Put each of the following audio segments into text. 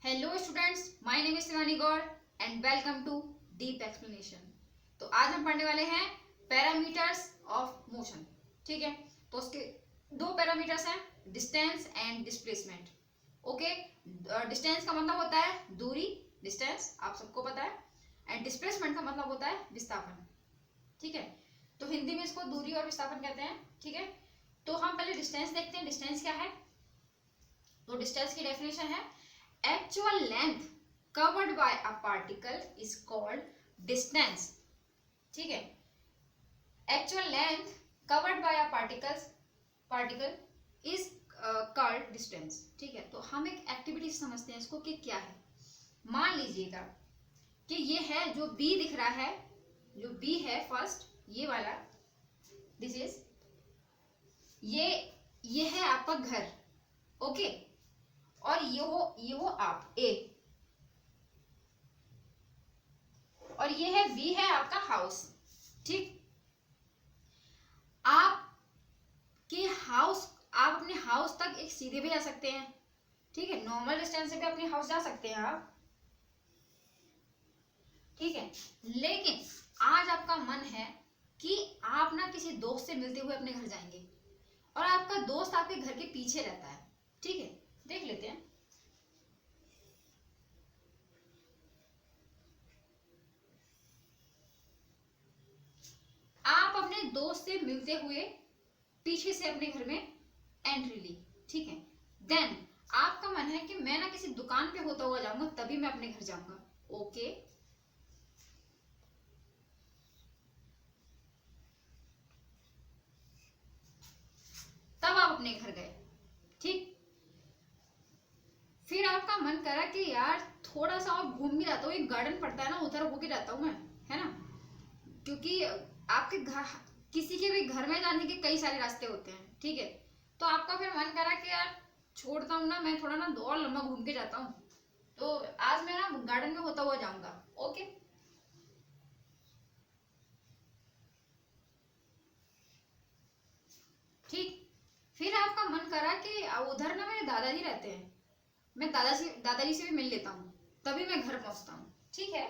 Hello students, my name is Shivani Gaur and welcome to deep explanation. तो आज हम पढ़ने वाले हैं पैरामीटर्स ऑफ मोशन। ठीक है, तो उसके दो पैरामीटर्स हैं, distance and displacement. Okay, distance का मतलब होता है दूरी, डिस्टेंस आप सबको पता है, एंड डिस्प्लेसमेंट का मतलब होता है विस्थापन। ठीक है, तो हिंदी में इसको दूरी और विस्थापन कहते हैं। ठीक है, तो हम पहले डिस्टेंस देखते हैं। डिस्टेंस क्या है? तो डिस्टेंस की डेफिनेशन है actual length covered by a particle is called distance। ठीक है, actual length covered by a particle is called distance। ठीक है, तो हम एक एक्टिविटी समझते हैं इसको कि क्या है। मान लीजिएगा कि ये है जो B दिख रहा है, जो B है फर्स्ट ये वाला, दिस इज ये है आपका घर। ओके, और ये हो आप ए, और ये है बी, है आपका हाउस। ठीक, आप अपने हाउस तक एक सीधे भी जा सकते हैं। ठीक है, नॉर्मल डिस्टेंस से भी अपने हाउस जा सकते हैं आप। ठीक है, लेकिन आज आपका मन है कि आप ना किसी दोस्त से मिलते हुए अपने घर जाएंगे, और आपका दोस्त आपके घर के पीछे रहता है। ठीक है, देख लेते हैं। आप अपने दोस्त से मिलते हुए पीछे से अपने घर में एंट्री ली। ठीक है, देन आपका मन है कि मैं ना किसी दुकान पे होता हुआ जाऊंगा, तभी मैं अपने घर जाऊंगा। ओके, तब आप अपने घर गए। ठीक, फिर आपका मन करा कि यार थोड़ा सा और घूम भी जाता हूँ, एक गार्डन पड़ता है ना, उधर होके जाता हूँ मैं, है ना, क्योंकि आपके घर, किसी के भी घर में जाने के कई सारे रास्ते होते हैं। ठीक है, तो आपका फिर मन करा कि यार छोड़ता हूँ ना, मैं थोड़ा ना और लंबा घूम के जाता हूँ, तो आज मैं ना गार्डन में होता हुआ जाऊंगा। ओके, ठीक, फिर आपका मन करा कि उधर ना मेरे दादाजी रहते हैं, मैं दादाजी से भी मिल लेता हूँ, तभी मैं घर पहुंचता हूँ। ठीक है,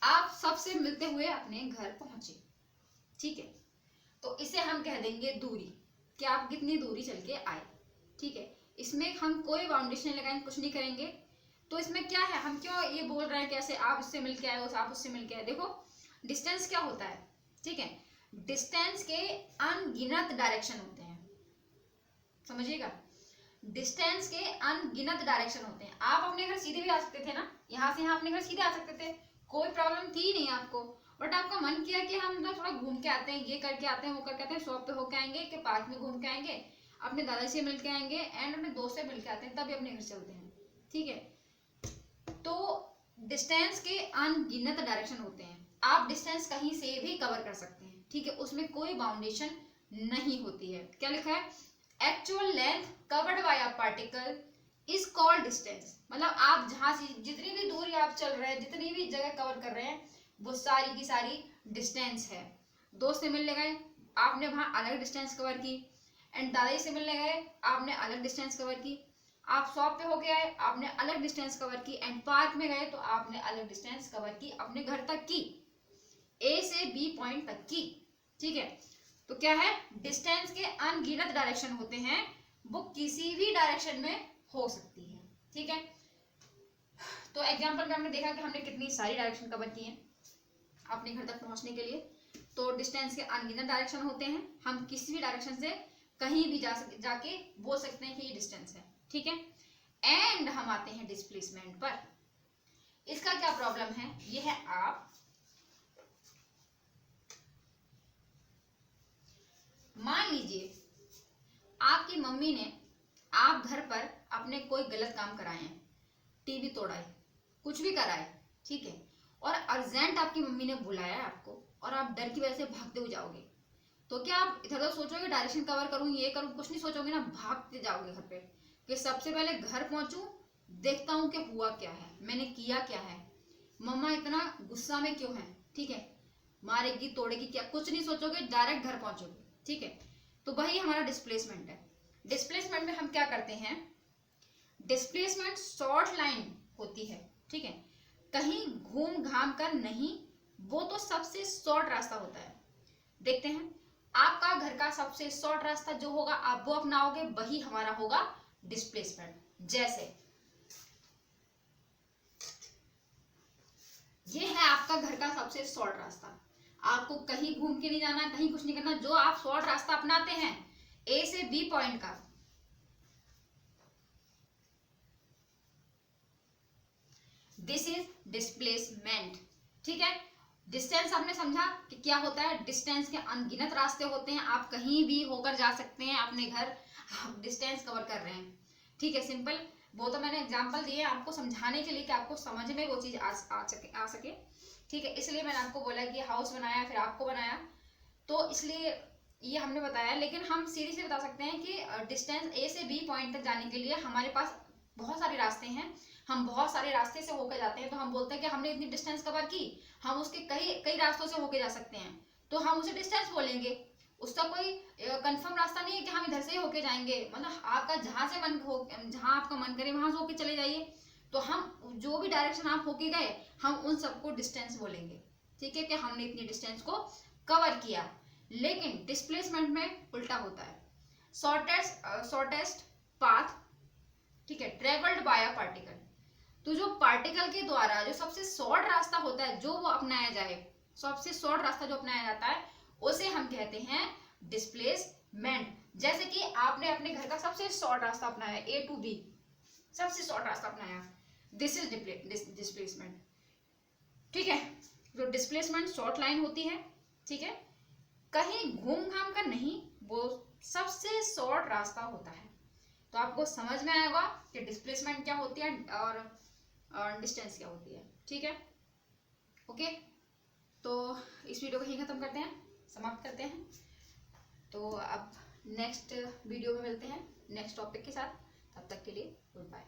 आप सबसे मिलते हुए अपने घर पहुंचे। ठीक है, तो इसे हम कह देंगे दूरी, कि आप कितनी दूरी चल के आए। ठीक है, इसमें हम कोई बाउंडेशन लगाएंगे, कुछ नहीं करेंगे। तो इसमें क्या है, हम क्यों ये बोल रहे हैं कैसे आप इससे मिल के आए हो, आप उससे मिल के आए। देखो डिस्टेंस क्या होता है। ठीक है, डिस्टेंस के अनगिनत डायरेक्शन होते हैं, समझिएगा, डिस्टेंस के अनगिनत डायरेक्शन होते हैं। आप अपने घर सीधे भी आ सकते थे ना, यहाँ से यहाँ अपने घर सीधे आ सकते थे, कोई प्रॉब्लम थी नहीं आपको, बट आपका मन किया कि हम ना थोड़ा घूम के आते हैं, ये करके आते हैं, वो करके आते हैं, शॉप पे होके आएंगे, कि पार्क में घूम के आएंगे, अपने दादा से मिल के आएंगे, एंड अपने दोस्त से मिल के आते हैं, तभी अपने घर चलते हैं। ठीक है, तो डिस्टेंस के अनगिनत डायरेक्शन होते हैं, आप डिस्टेंस कहीं से भी कवर कर सकते हैं। ठीक है, उसमें कोई बाउंडेशन नहीं होती है। क्या लिखा है? Actual length covered by a particle is called distance. मतलब आप जहां से जितनी भी दूरी आप चल रहे हैं, जितनी भी जगह कवर कर रहे हैं, वो सारी की सारी डिस्टेंस है। दोस्त से मिलने गए, आपने वहां अलग डिस्टेंस कवर की, एंड दादाजी से मिलने गए, आपने अलग डिस्टेंस कवर की, आप शॉप पे होके आए, आपने अलग डिस्टेंस कवर की, एंड पार्क में गए तो आपने अलग डिस्टेंस कवर की, अपने घर तक की, ए से बी पॉइंट तक की। ठीक है, तो क्या है, डिस्टेंस के अनगिनत डायरेक्शन होते हैं, वो किसी भी डायरेक्शन में हो सकती है। ठीक है, तो एग्जांपल में हमने देखा कि हमने कितनी सारी डायरेक्शन कवर की हैं अपने घर तक पहुंचने के लिए। तो डिस्टेंस के अनगिनत डायरेक्शन होते हैं, हम किसी भी डायरेक्शन से कहीं भी जाके बोल सकते हैं कि ये डिस्टेंस है। ठीक है, एंड हम आते हैं डिस्प्लेसमेंट पर। इसका क्या प्रॉब्लम है, ये है आप मान लीजिए आपकी मम्मी ने आप घर पर अपने कोई गलत काम कराए हैं, टीवी तोड़ा है, कुछ भी करा है। ठीक है, और अर्जेंट आपकी मम्मी ने बुलाया है आपको, और आप डर की वजह से भागते हुए जाओगे, तो क्या आप इधर उधर सोचोगे डायरेक्शन कवर करूं, ये करूं, कुछ नहीं सोचोगे ना, भागते जाओगे घर पे, कि सबसे पहले घर पहुंचूं, देखता हूं कि हुआ क्या है, मैंने किया क्या है, मम्मा इतना गुस्सा में क्यों है। ठीक है, मारेगी तोड़ेगी क्या, कुछ नहीं सोचोगे, डायरेक्ट घर पहुंचोगे। ठीक है, तो वही हमारा डिस्प्लेसमेंट है। डिस्प्लेसमेंट में हम क्या करते हैं, डिस्प्लेसमेंट शॉर्ट लाइन होती है। ठीक है, कहीं घूम घाम कर नहीं, वो तो सबसे शॉर्ट रास्ता होता है। देखते हैं, आपका घर का सबसे शॉर्ट रास्ता जो होगा आप वो अपनाओगे, वही हमारा होगा डिस्प्लेसमेंट। जैसे ये है आपका घर का सबसे शॉर्ट रास्ता, आपको कहीं घूम के नहीं जाना, कहीं कुछ नहीं करना, जो आप शॉर्ट रास्ता अपनाते हैं ए से बी पॉइंट का, दिस इज डिस्प्लेसमेंट। ठीक है, डिस्टेंस आपने समझा कि क्या होता है, डिस्टेंस के अनगिनत रास्ते होते हैं, आप कहीं भी होकर जा सकते हैं अपने घर, आप डिस्टेंस कवर कर रहे हैं। ठीक है, सिंपल, वो तो मैंने एग्जांपल दिए आपको समझाने के लिए कि आपको समझ में वो चीज आ सके। ठीक है, इसलिए मैंने आपको बोला कि हाउस बनाया फिर आपको बनाया, तो इसलिए ये हमने बताया। लेकिन हम सीधी से बता सकते हैं कि डिस्टेंस ए से बी पॉइंट तक जाने के लिए हमारे पास बहुत सारे रास्ते हैं, हम बहुत सारे रास्ते से होकर जाते हैं, तो हम बोलते हैं कि हमने इतनी डिस्टेंस कवर की, हम उसके कई कई रास्तों से होके जा सकते हैं, तो हम उसे डिस्टेंस बोलेंगे। उसका कोई कंफर्म रास्ता नहीं है कि हम इधर से ही होके जाएंगे, मतलब आपका जहां से मन हो, जहां आपका मन करे वहां से होके चले जाइए, तो हम जो भी डायरेक्शन आप होके गए हम उन सबको डिस्टेंस बोलेंगे। ठीक है, कि हमने इतनी डिस्टेंस को कवर किया। लेकिन डिस्प्लेसमेंट में उल्टा होता है, शॉर्टेस्ट पाथ, ठीक है, ट्रेवल्ड बाय अ पार्टिकल, तो जो पार्टिकल के द्वारा जो सबसे शॉर्ट रास्ता होता है जो वो अपनाया जाए, सबसे शॉर्ट रास्ता जो अपनाया जाता है उसे हम कहते हैं डिस्प्लेसमेंट। जैसे कि आपने अपने घर का सबसे शॉर्ट रास्ता अपनाया, ए टू बी, सबसे शॉर्ट रास्ता अपनाया, दिस इज डिस्प्लेसमेंट। ठीक है, जो डिस्प्लेसमेंट शॉर्ट लाइन होती है, ठीक है, कहीं घूम घाम कर नहीं, वो सबसे शॉर्ट रास्ता होता है। तो आपको समझ में आएगा कि डिस्प्लेसमेंट क्या होती है और डिस्टेंस क्या होती है। ठीक है, ओके, तो इस वीडियो को यहीं खत्म करते हैं, समाप्त करते हैं। तो अब नेक्स्ट वीडियो में मिलते हैं नेक्स्ट टॉपिक के साथ, तब तक के लिए गुड बाय।